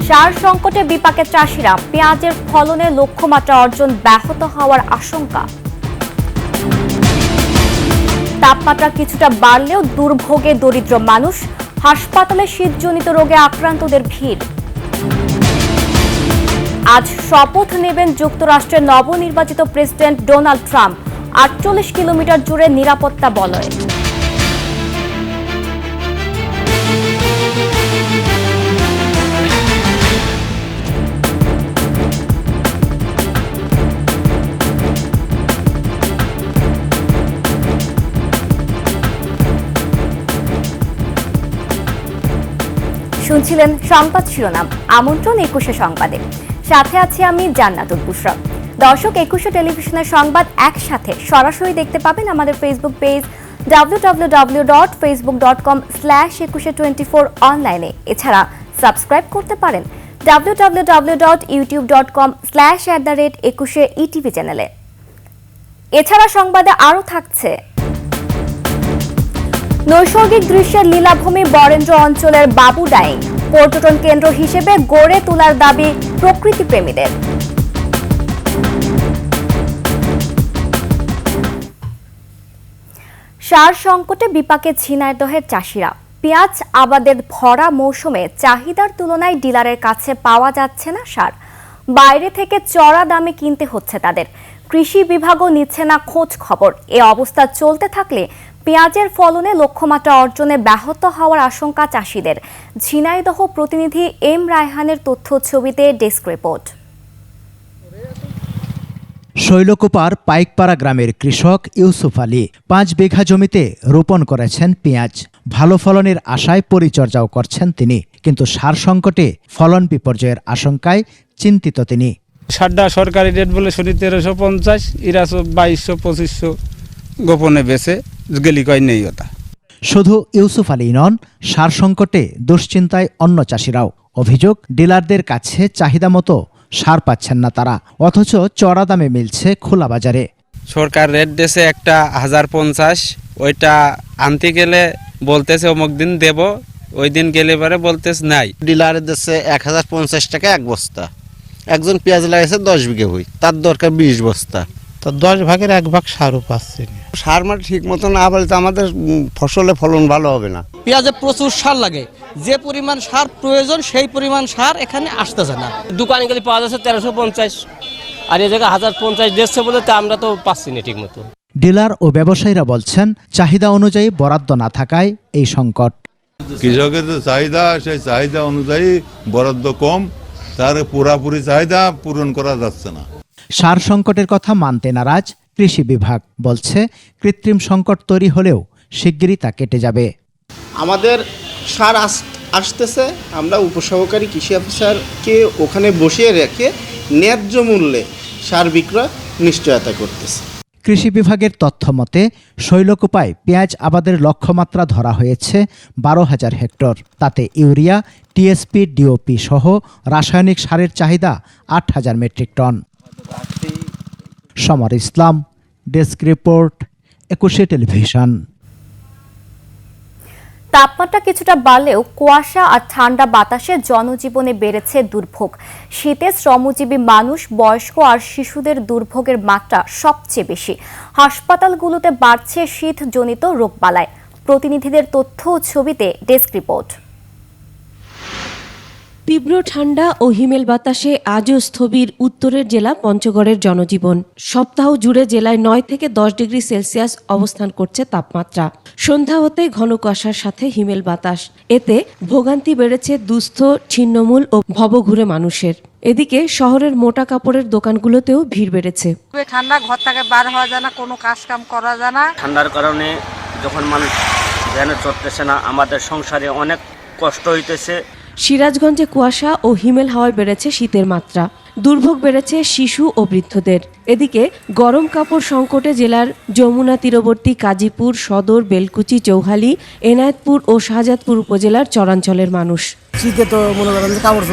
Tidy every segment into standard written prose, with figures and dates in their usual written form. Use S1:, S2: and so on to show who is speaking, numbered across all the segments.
S1: সার সংকটে বিপাকে চাষিরা, পেঁয়াজের ফলনে লক্ষ্যমাত্রা অর্জন ব্যাহত হওয়ার আশঙ্কা। তাপমাত্রা কিছুটা বাড়লেও দুর্ভোগে দরিদ্র মানুষ, হাসপাতালে শীতজনিত রোগে আক্রান্তদের ভিড়। আজ শপথ নেবেন যুক্তরাষ্ট্রের নবনির্বাচিত প্রেসিডেন্ট ডোনাল্ড ট্রাম্প। 48 কিলোমিটার জুড়ে নিরাপত্তা বলয়। শুনছিলেন সংবাদ শিরোনাম, আমন্ত্রণ 21শে সংবাদে। সাথে আছি আমি জান্নাতুল বুশরা। দর্শক, 21শে টেলিভিশনের সংবাদ একসাথে সরাসরি দেখতে পাবেন আমাদের ফেসবুক পেজ www.facebook.com/2124 অনলাইনে। এছাড়া সাবস্ক্রাইব করতে পারেন www.youtube.com/@21 চ্যানেলে। এছাড়া সংবাদে আরও থাকছে নৈসর্গিক দৃশ্যের লীলাভূমি বরেন্দ্র অঞ্চলের বাবুডাইং পর্যটন কেন্দ্র হিসেবে গড়ে তোলার দাবি প্রকৃতিপ্রেমীদের। সার সংকটে বিপাকে ঝিনাইদহের চাষিরা। পেঁয়াজ আবাদের ভরা মৌসুমে চাহিদার তুলনায় ডিলারের কাছে পাওয়া যাচ্ছে না সার। বাইরে থেকে চড়া দামে কিনতে হচ্ছে তাদের। কৃষি বিভাগও নিচ্ছে না খোঁজ খবর। এ অবস্থা চলতে থাকলে পেঁয়াজের ফলনে লক্ষ্যমাত্রা অর্জনে ব্যাহত হওয়ার আশঙ্কা চাষিদের। ঝিনাইদহ প্রতিনিধি এম রায়হানের তথ্য ছবিতে ডেস্ক রিপোর্ট।
S2: শৈলকুপার পাইকপাড়া গ্রামের কৃষক ইউসুফ আলী 5 বিঘা জমিতে রোপণ করেছেন পেঁয়াজ। ভালো ফলনের আশায় পরিচর্যাও করছেন তিনি, কিন্তু সার সংকটে ফলন বিপর্যয়ের আশঙ্কায় চিন্তিত তিনি।
S3: সারটা সরকারি রেট বলে শুনি 1350, এরা 2200-2500 গোপনে বেছে গেলি কয় নেই ওটা।
S2: শুধু ইউসুফ আলী নন, সার সংকটে দুশ্চিন্তায় অন্য চাষিরাও। অভিযোগ, ডিলারদের কাছে চাহিদা মতো সার পাচ্ছেন না তারা, অথচ চড়া দামে মিলছে খোলা বাজারে।
S4: সরকার রেট দিয়েছে একটা 1050, ওইটা আনতে গেলে বলতেছে অমুক দিন দেব, ওই দিন গেলে পরে বলতেছে নাই।
S5: ডিলারের দিচ্ছে 1050 টাকা এক বস্তা। একজন পেঁয়াজ লাগাইছে 10 বিঘে হই, তার দরকার 20 বস্তা।
S6: তো 10 ভাগের 1 ভাগ সারও পাচ্ছে না।
S5: সার মানে ঠিক মতো না বলতে আমাদের ফসলে ফলন ভালো হবে না।
S7: পেঁয়াজে প্রচুর সার লাগে, যে পরিমাণ সার প্রয়োজন সেই পরিমাণ সার এখানে আসতেছে না।
S8: দোকানে গেলে পাওয়া যাচ্ছে 1350, আর এই জায়গায় 1050 দিচ্ছে বলে তা আমরা তো পাচ্ছি না ঠিক মতো।
S2: ডিলার ও ব্যবসায়ীরা বলছেন, চাহিদা অনুযায়ী বরাদ্দ না থাকায় এই সংকট।
S9: কৃষকের যে চাহিদা, সেই চাহিদা অনুযায়ী বরাদ্দ কম, তার পুরাপুরি চাহিদা পূরণ করা যাচ্ছে না।
S2: সার সংকটের কথা মানতে নারাজ কৃষি বিভাগ, বলছে কৃত্রিম সংকট তৈরি হলেও শিগগিরই তা কেটে যাবে।
S10: আমাদের সার আসতেছে, আমরা উপসহকারী কৃষি অফিসারকে ওখানে বসিয়ে রেখে ন্যায্য মূল্যে সার বিক্রয় নিশ্চয়তা করতেছে।
S2: কৃষি বিভাগের তথ্য মতে শৈলকুপায় পেঁয়াজ আবাদের লক্ষ্যমাত্রা ধরা হয়েছে 12,000 হেক্টর। তাতে ইউরিয়া, টিএসপি, ডিওপি সহ রাসায়নিক সারের চাহিদা 8,000 মেট্রিক টন। সমর ইসলাম, ডেস্ক রিপোর্ট, 21শে টেলিভিশন।
S1: তাপমাত্রা কিছুটা বাড়লেও কুয়াশা আর ঠান্ডা বাতাসে জনজীবনে বেড়েছে দুর্ভোগ। শীতে শ্রমজীবী মানুষ, বয়স্ক আর শিশুদের দুর্ভোগের মাত্রা সবচেয়ে বেশি। হাসপাতালগুলোতে বাড়ছে শীতজনিত রোগবালাই। প্রতিনিধিদের তথ্য ও ছবিতে ডেস্ক রিপোর্ট।
S11: তীব্র ঠান্ডা ও হিমেল বাতাসে আজও স্থবির উত্তরের জেলা পঞ্চগড়ের জনজীবন। সপ্তাহ জুড়ে জেলায় 9 থেকে 10 ডিগ্রি সেলসিয়াস অবস্থান করছে তাপমাত্রা। সন্ধ্যা হতে ঘন কুয়াশার সাথে হিমেল বাতাস, এতে ভোগান্তি বেড়েছে দুস্থ, ছিন্নমূল ও ভবঘুরে মানুষের। এদিকে শহরের মোটা কাপড়ের দোকানগুলোতেও ভিড় বেড়েছে।
S12: ঠান্ডা, ঘর থেকে বার হওয়া যায় না, কোনো কাজ কাম করা যায় না।
S8: ঠান্ডার কারণে যখন মানুষ ভ্যানে চড়তেছে না, আমাদের সংসারে অনেক কষ্ট হইতেছে।
S11: সিরাজগঞ্জে কুয়াশা ও হিমেল হাওয়ায় বেড়েছে শীতের মাত্রা। দুর্ভোগ বেড়েছে শিশু ও বৃদ্ধদের। এদিকে গরম কাপড় সংকটে জেলার যমুনা তীরবর্তী কাজীপুর, সদর, বেলকুচি, চৌহালি, এনায়েতপুর ও শাহজাদপুর উপজেলার চরাঞ্চলের মানুষ।
S6: শীতে তো মনে করেন কাপড়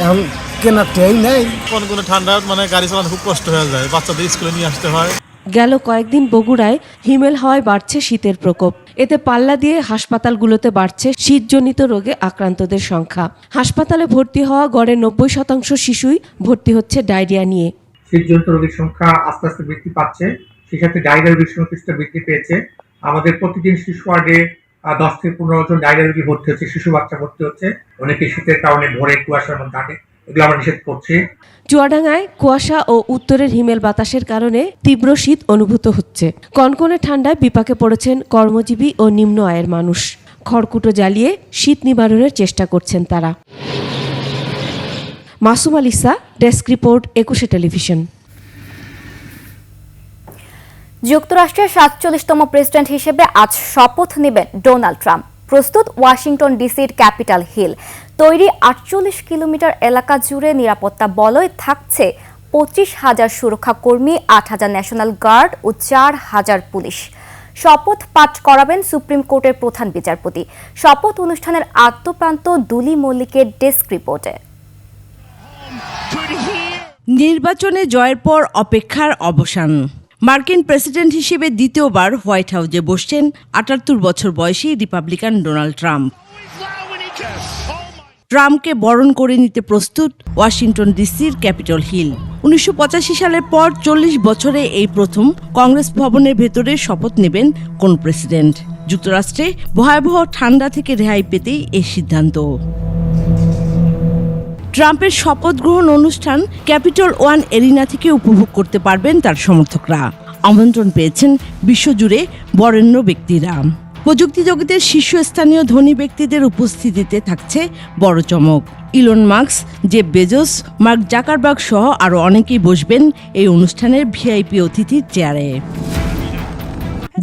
S6: এখন কেনার ট্রেন নেই।
S13: কোনো ঠান্ডা মানে গাড়ি চালানো খুব কষ্ট হয়ে যায়, বাচ্চাদের স্কুলে নিয়ে আসতে হয়।
S11: গেল কয়েকদিন বগুড়ায় হিমেল হাওয়ায় বাড়ছে শীতের প্রকোপ। এতে পাল্লা দিয়ে হাসপাতালগুলোতে বাড়ছে শীতজনিত রোগে আক্রান্তদের সংখ্যা। হাসপাতালে ভর্তি হওয়া গড়ে 90% শিশুই ভর্তি হচ্ছে ডায়রিয়া নিয়ে।
S14: শীতজনিত রোগীর সংখ্যা আস্তে আস্তে বৃদ্ধি পাচ্ছে, সেই সাথে ডায়রিয়া রোগীর সংখ্যা কিছুটা বৃদ্ধি পেয়েছে। আমাদের প্রতিদিন শিশু ওয়ার্ডে 10 থেকে 15 জন ডায়রিয়া রোগী ভর্তি হচ্ছে, শিশু বাচ্চা ভর্তি হচ্ছে। অনেকে শীতের কারণে ভোরে কুয়াশার মধ্যে থাকে, এগুলো আমরা নিষেধ করছি।
S11: চুয়াডাঙ্গায় কুয়াশা ও উত্তরের হিমেল বাতাসের কারণে তীব্র শীত অনুভূত হচ্ছে। কনকনে ঠান্ডায় বিপাকে পড়েছেন কর্মজীবী ও নিম্ন আয়ের মানুষ। খড়কুটো জ্বালিয়ে শীত নিবারণের চেষ্টা করছেন তারা। Masum আলিসা, desk report, 21 television.
S1: যুক্তরাষ্ট্রের 47তম প্রেসিডেন্ট হিসেবে আজ শপথ নেবেন ডোনাল্ড ট্রাম্প। প্রস্তুত ওয়াশিংটন ডিসির ক্যাপিটাল হিল। তৈরি 48 কিলোমিটার এলাকা জুড়ে নিরাপত্তা বলয় থাকছে 25,000 সুরক্ষা কর্মী, 8,000 ন্যাশনাল গার্ড ও 4,000 পুলিশ। শপথ পাঠ করাবেন সুপ্রিম কোর্টের প্রধান বিচারপতি। শপথ অনুষ্ঠানের আদ্যপ্রান্ত দুলি মল্লিকের ডেস্ক রিপোর্টে।
S15: নির্বাচনে জয়ের পর অপেক্ষার অবসান। মার্কিন প্রেসিডেন্ট হিসেবে দ্বিতীয়বার হোয়াইট হাউসে বসছেন 78 বছর বয়সী রিপাবলিকান ডোনাল্ড ট্রাম্প। ট্রাম্পকে বরণ করে নিতে প্রস্তুত ওয়াশিংটন ডিসির ক্যাপিটল হিল। 1985 সালের পর 40 বছরে এই প্রথম কংগ্রেস ভবনের ভেতরে শপথ নেবেন কোন প্রেসিডেন্ট। যুক্তরাষ্ট্রে ভয়াবহ ঠান্ডা থেকে রেহাই পেতেই এই সিদ্ধান্ত। ট্রাম্পের শপথ গ্রহণ অনুষ্ঠান ক্যাপিটল ওয়ান এরিনা থেকে উপভোগ করতে পারবেন তার সমর্থকরা। আমন্ত্রণ পেয়েছেন বিশ্বজুড়ে বরেণ্য ব্যক্তিরা। প্রযুক্তি জগতের শীর্ষস্থানীয় ধনী ব্যক্তিদের উপস্থিতিতে থাকছে বড় চমক। Elon Musk, Jeff Bezos, mark Zuckerberg সহ আরও অনেকেই বসবেন এই অনুষ্ঠানের ভিআইপি অতিথির চেয়ারে।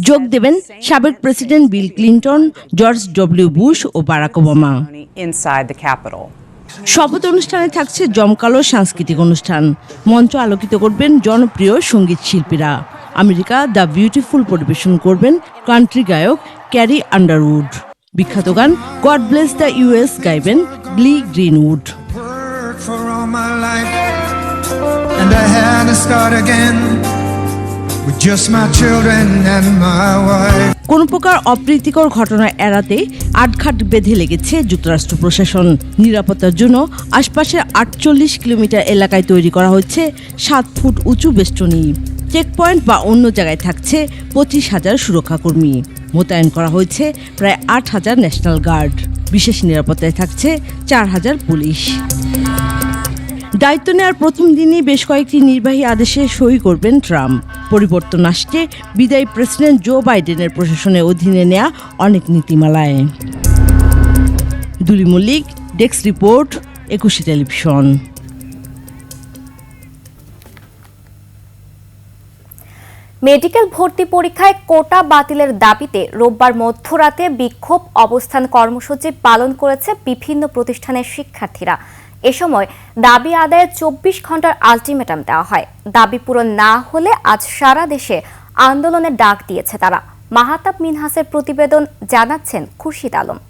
S15: যোগ দেবেন সাবেক president Bill Clinton, George W Bush ও বারাক ওবামা। শপথ অনুষ্ঠানে থাকছে জমকালো সাংস্কৃতিক অনুষ্ঠান। মঞ্চ আলোকিত করবেন জনপ্রিয় সঙ্গীত শিল্পীরা। আমেরিকা দ্য বিউটিফুল পরিবেশন করবেন কান্ট্রি গায়ক ক্যারি আন্ডারউড। বিখ্যাত গান গড ব্লেস দ্য ইউএস গাইবেন গ্লি গ্রিনউড। কোন প্রকার অপ্রীতিকর ঘটনা এড়াতে আটঘাট বেঁধে লেগেছে যুক্তরাষ্ট্র প্রশাসন। নিরাপত্তার জন্য আশপাশের 48 কিলোমিটার এলাকায় তৈরি করা হচ্ছে 7 ফুট উঁচু বেষ্টনী। চেকপয়েন্ট বা অন্য জায়গায় থাকছে 25,000 সুরক্ষাকর্মী। মোতায়েন করা হয়েছে প্রায় 8,000 ন্যাশনাল গার্ড। বিশেষ নিরাপত্তায় থাকছে 4,000 পুলিশ। দায়িত্ব নেওয়ার প্রথম দিনই বেশ কয়েকটি নির্বাহী আদেশে সই করবেন ট্রাম্প। পরিবর্তন আসছে বিদায়ী প্রেসিডেন্ট জো বাইডেনের প্রশাসনের অধীনে নেওয়া অনেক নীতিমালায়। Duli Mallick, desk report, 21 television.
S1: Medical ভর্তি পরীক্ষায় কোটা বাতিলের দাবিতে রোববার মধ্যরাতে বিক্ষোভ অবস্থান কর্মসূচি পালন করেছে বিভিন্ন প্রতিষ্ঠানের শিক্ষার্থীরা। এ সময় দাবি আদায়ে 24 ঘন্টার আলটিমেটাম দেওয়া হয়। দাবি পূরণ না হলে আজ সারা দেশে আন্দোলনের ডাক দিয়েছে তারা। মাহাতাব মিনহাসের প্রতিবেদন, জানাচ্ছেন খুরশিদ আলম।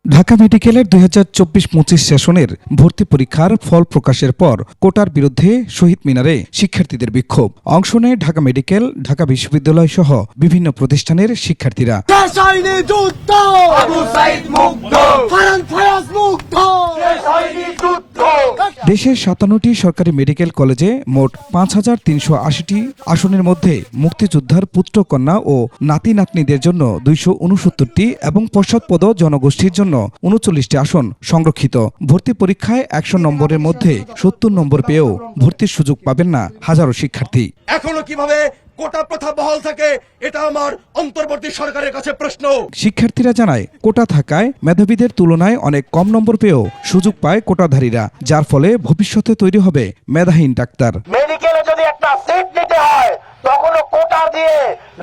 S16: ঢাকা মেডিকেলের 2024-25 সেশনের ভর্তি পরীক্ষার ফল প্রকাশের পর কোটার বিরুদ্ধে শহীদ মিনারে শিক্ষার্থীদের বিক্ষোভ। অংশ নেয় ঢাকা মেডিকেল, ঢাকা বিশ্ববিদ্যালয় সহ বিভিন্ন প্রতিষ্ঠানের শিক্ষার্থীরা। দেশের 57টি সরকারি মেডিকেল কলেজে মোট 5,380টি আসনের মধ্যে মুক্তিযোদ্ধার পুত্র কন্যা ও নাতি নাতনিদের জন্য 269টি এবং পশ্চাৎপদ জনগোষ্ঠীর জন্য 39টি আসন সংরক্ষিত। ভর্তি পরীক্ষায় 100 নম্বরের মধ্যে 70 নম্বর পেয়েও ভর্তির সুযোগ পাবেন না হাজারো শিক্ষার্থী।
S17: এখনো কিভাবে কোটা প্রথা বহাল থাকে, এটা আমার অন্তর্বর্তী সরকারের কাছে প্রশ্ন।
S16: শিক্ষার্থীরা জানায়, কোটা থাকায় মেধাবীদের তুলনায় অনেক কম নম্বর পেয়েও সুযোগ পায় কোটাধারীরা, যার ফলে ভবিষ্যতে তৈরি হবে মেধাহীন ডাক্তার।
S17: মেডিকেলে যদি একটা সিট নিতে হয় তখনও কোটা দিয়ে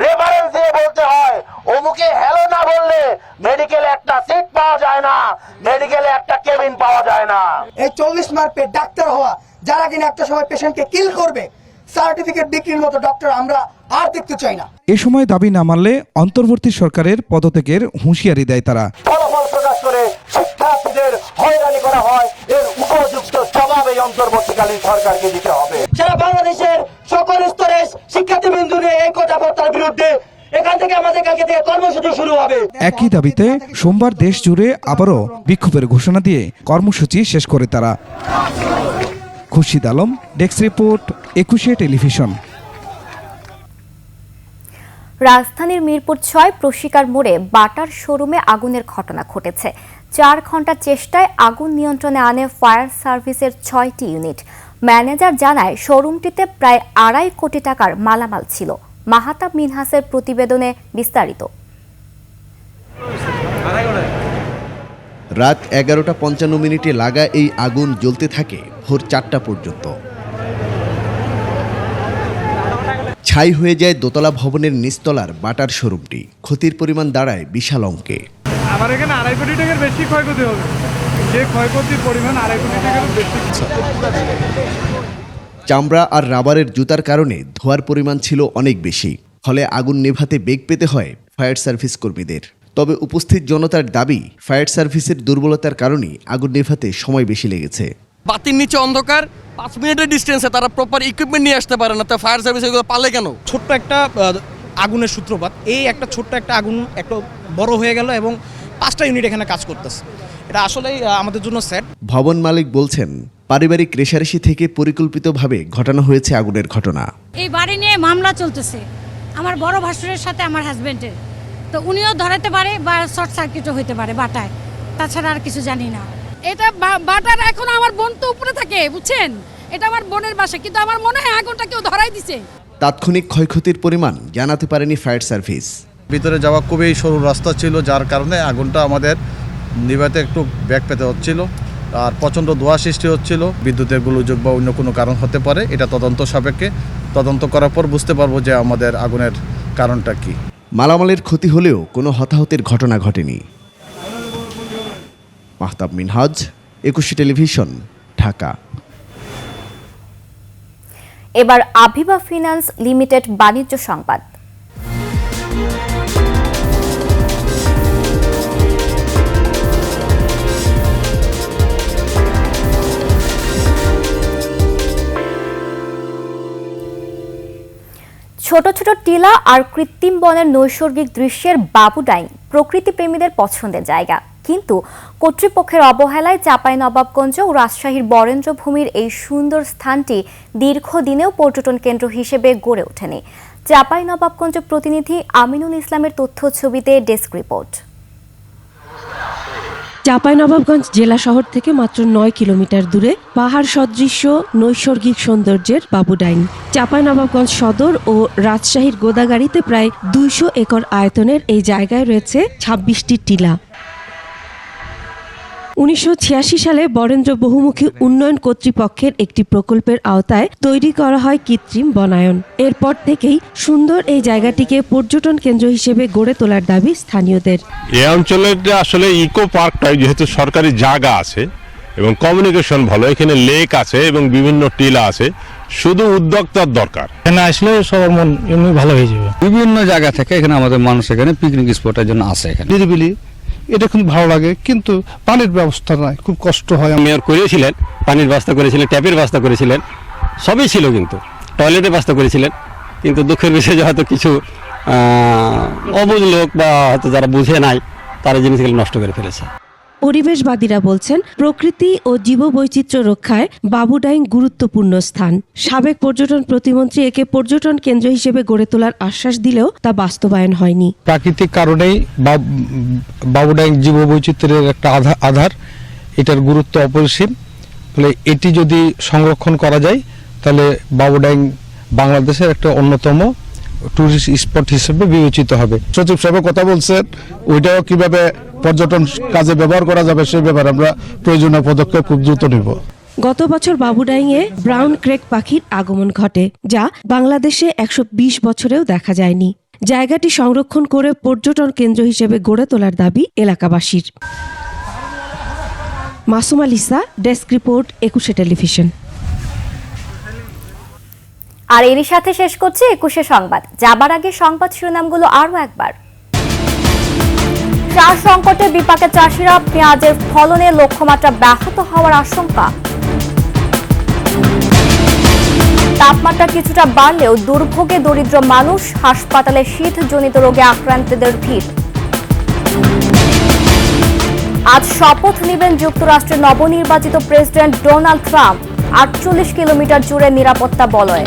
S17: রেফারেন্স দিয়ে বলতে হয়, অমুকে হ্যালো না বললে মেডিকেলে একটা সিট পাওয়া যায় না, মেডিকেলে একটা কেবিন পাওয়া যায় না।
S18: এই 40 মার্ক পেয়ে ডাক্তার হওয়া, যারা কিনা একটা সময় পেশেন্টকে কিল করবে, সার্টিফিকেট বিক্রির মতো ডক্টর আমরা আর দেখতে চাই না।
S16: এ সময় দাবি না মানলে অন্তর্বর্তী সরকারের পদত্যাগের হুঁশিয়ারি দেয় তারা।
S17: ফলাফল প্রকাশ করে শিক্ষার্থীদের হয়রানি করা হয়, এর উপযুক্ত জবাব এই অন্তর্বর্তীকালীন সরকারকে দিতে হবে। সারা বাংলাদেশের সকল স্তরের শিক্ষার্থীবৃন্দ এই কোটা প্রথার বিরুদ্ধে এখানে
S18: কর্মসূচি শুরু হবে।
S16: একই দাবিতে সোমবার দেশ জুড়ে আবারও বিক্ষোভের ঘোষণা দিয়ে কর্মসূচি শেষ করে তারা। Khurshid Alam, desk report, 21 television.
S1: রাজধানীর মিরপুর 6 প্রশিকার মোড়ে বাটার শোরুমে আগুনের ঘটনা ঘটেছে। 4 ঘন্টার চেষ্টায় আগুন নিয়ন্ত্রণে আনে ফায়ার সার্ভিসের 6টি ইউনিট। ম্যানেজার জানায় শোরুমটিতে প্রায় 2.5 কোটি টাকার মালামাল ছিল। মাহাতাব মিনহাসের প্রতিবেদনে বিস্তারিত।
S19: রাত 11:55 লাগা এই আগুন জ্বলতে থাকে ভোর 4টা পর্যন্ত। ছাই হয়ে যায় দোতলা ভবনের নিচতলার বাটার শোরুমটি। ক্ষতির পরিমাণ দাঁড়ায় বিশাল অঙ্কে।
S13: আমার এখানে 2.5 কোটি টাকার বেশি ক্ষয়ক্ষতি হবে। যে ক্ষয়ক্ষতির পরিমাণ 2.5 কোটি টাকার বেশি।
S19: চামড়া আর রাবারের জুতার কারণে ধোঁয়ার পরিমাণ ছিল অনেক বেশি, ফলে আগুন নেভাতে বেগ পেতে হয় ফায়ার সার্ভিস কর্মীদের। তবে উপস্থিত জনতার দাবি, ফায়ার সার্ভিসের দুর্বলতার কারণেই আগুন নেভাতে সময় বেশি লেগেছে।
S7: বাতির নিচে অন্ধকার, 5 মিনিটের ডিস্টেন্সে তারা প্রপার ইকুইপমেন্ট নিয়ে আসতে পারে না, তো ফায়ার সার্ভিস এগুলো পারলে কেন?
S20: ছোট্ট একটা আগুনের সূত্রপাত, এই একটা ছোট্ট একটা আগুন একটা বড় হয়ে গেল এবং 5টা ইউনিট এখানে কাজ করতেছে। এটা আসলেই আমাদের জন্য স্যাড।
S19: ভবন মালিক বলছেন, পারিবারিক রেশারেশি থেকে পরিকল্পিতভাবে ঘটানো হয়েছে আগুনের ঘটনা।
S21: এই বাড়ি নিয়ে মামলা চলতেছে আমার বড় ভাসুরের সাথে আমার হাজবেন্ডের, তো উনিও ধরাতে পারে বা শর্ট সার্কিটও হতে পারে বাটায়, তাছাড়া আর কিছু জানি না।
S22: এটা বাটার এখন আমার বোন তো উপরে থাকে, বুঝছেন, এটা আমার বোনের বাসা, কিন্তু আমার মনে হয় আগুনটা কেউ ধরাই দিছে।
S19: তাৎক্ষণিক ক্ষয়ক্ষতির পরিমাণ জানাতে পারেনি ফায়ার সার্ভিস।
S13: ভিতরে যাওয়া খুবই সরু রাস্তা ছিল, যার কারণে আগুনটা আমাদের নিভাতে একটু ব্যাগ পেতে হচ্ছিল, আর প্রচণ্ড ধোঁয়া সৃষ্টি হচ্ছিল। বিদ্যুতের গোলযোগ বা অন্য কোনো কারণ হতে পারে, এটা তদন্ত সাপেক্ষে তদন্ত করার পর বুঝতে পারবো যে আমাদের আগুনের কারণটা কি।
S19: মালামালের ক্ষতি হলেও কোনো হতাহতের ঘটনা ঘটেনি। মাহতাব মিনহাজ, 21 টেলিভিশন, ঢাকা।
S1: এবার আভিবা ফিন্যান্স লিমিটেড বাণিজ্য সংবাদ। ছোট ছোট টিলা আর কৃত্রিম বনের নৈসর্গিক দৃশ্যের বাবুডাইং প্রকৃতিপ্রেমীদের পছন্দের জায়গা, কিন্তু কর্তৃপক্ষের অবহেলায় চাঁপাইনবাবগঞ্জ ও রাজশাহীর বরেন্দ্রভূমির এই সুন্দর স্থানটি দীর্ঘদিনেও পর্যটন কেন্দ্র হিসেবে গড়ে ওঠেনি। চাঁপাইনবাবগঞ্জ প্রতিনিধি আমিনুল ইসলামের তথ্য ছবিতে ডেস্ক রিপোর্ট।
S11: চাঁপাইনবাবগঞ্জ জেলা শহর থেকে মাত্র 9 কিলোমিটার দূরে পাহাড় সদৃশ্য নৈসর্গিক সৌন্দর্যের বাবুডাইন। চাঁপাইনবাবগঞ্জ সদর ও রাজশাহীর গোদাগাড়িতে প্রায় 200 একর আয়তনের এই জায়গায় রয়েছে 26টি টিলা। 1986 সালে বরেন্দ্র বহুমুখী উন্নয়ন কর্তৃপক্ষের একটি প্রকল্পের আওতায় তৈরি করা হয় কৃত্রিম বনায়ন। এরপর থেকেই সুন্দর এই জায়গাটিকে পর্যটন কেন্দ্র হিসেবে গড়ে তোলার দাবি স্থানীয়দের।
S23: এই অঞ্চলের আসলে ইকো পার্কটাই যেহেতু সরকারি জায়গা আছে এবং কমিউনিকেশন ভালো, এখানে লেক আছে এবং বিভিন্ন টিলা আছে, শুধু উদ্যোক্তার দরকার।
S24: এখানে আসলে সবার মন এমনি ভালো হয়ে যাবে। বিভিন্ন জায়গা থেকে এখানে আমাদের মানুষ এখানে পিকনিক স্পটের জন্য আসে। এখানে নিরিবিলি, এটা খুব ভালো লাগে, কিন্তু পানির ব্যবস্থা নাই, খুব কষ্ট হয়।
S25: মেয়র করেছিলেন, পানির ব্যবস্থা করেছিলেন, ট্যাপের ব্যবস্থা করেছিলেন, সবই ছিল, কিন্তু টয়লেটের ব্যবস্থা করেছিলেন, কিন্তু দুঃখের বিষয় যে হয়তো কিছু অবুঝ লোক বা হয়তো যারা বুঝে নাই তারা জিনিসগুলো নষ্ট করে ফেলেছে।
S11: পরিবেশবাদীরা বলছেন, প্রকৃতি ও জীববৈচিত্র্য রক্ষায় বাবুডাইং গুরুত্বপূর্ণ স্থান। সাবেক পর্যটন প্রতিমন্ত্রী একে পর্যটন কেন্দ্র হিসেবে গড়ে তোলার আশ্বাস দিলেও তা বাস্তবায়ন হয়নি।
S24: প্রাকৃতিক কারণেই বাবুডাইং জীববৈচিত্র্যের একটা আধার, এটার গুরুত্ব অপরিসীম। ফলে এটি যদি সংরক্ষণ করা যায় তাহলে বাবুডাইং বাংলাদেশের একটা অন্যতম টুরিস্ট স্পট হিসেবে বিবেচিত হবে।
S13: সচিব সাহেব কথা বলছেন, ওইটাও কিভাবে পর্যটন কাজে ব্যবহার করা যাবে সেই ব্যাপারে আমরা প্রয়োজনীয় পদক্ষেপ খুব দ্রুত নেব।
S11: গত বছর বাবুডাইংয়ে ব্রাউন ক্রেক পাখির আগমন ঘটে, যা বাংলাদেশে 120 বছরেও দেখা যায়নি। জায়গাটি সংরক্ষণ করে পর্যটন কেন্দ্র হিসেবে গড়ে তোলার দাবি এলাকাবাসীর। Masuma Lisa, desk report, 21 television.
S1: আর এরই সাথে শেষ করছে 21 সংবাদ। যাবার আগে সংবাদ শিরোনামগুলো আরো একবার। সার সংকটে বিপাকে চাষিরা, পেঁয়াজের ফলনে লক্ষ্যমাত্রা ব্যাহত হওয়ার আশঙ্কা। তাপমাত্রা কিছুটা বাড়লেও দুর্ভোগে দরিদ্র মানুষ, হাসপাতালে শীতজনিত রোগে আক্রান্তদের ভিড়। আজ শপথ নেবেন যুক্তরাষ্ট্রের নবনির্বাচিত প্রেসিডেন্ট ডোনাল্ড ট্রাম্প। 48 কিলোমিটার জুড়ে নিরাপত্তা বলয়।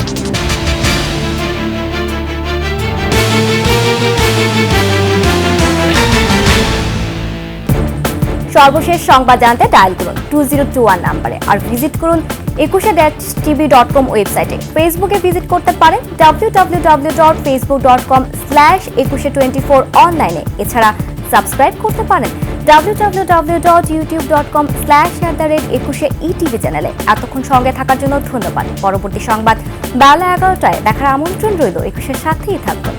S1: সর্বশেষ সংবাদ জানতে ডায়াল করুন 2021 নম্বরে আর ভিজিট করুন 21tv.com ওয়েবসাইটে। ফেসবুকে ভিজিট করতে পারেন www.facebook.com/2124 অনলাইনে। এছাড়া সাবস্ক্রাইব করতে পারেন www.youtube.com/21etv চ্যানেলে। এতক্ষণ সঙ্গে থাকার জন্য ধন্যবাদ। পরবর্তী সংবাদ বেলা 11টায় দেখার আমন্ত্রণ রইল। 21-এর সাথেই থাকবেন।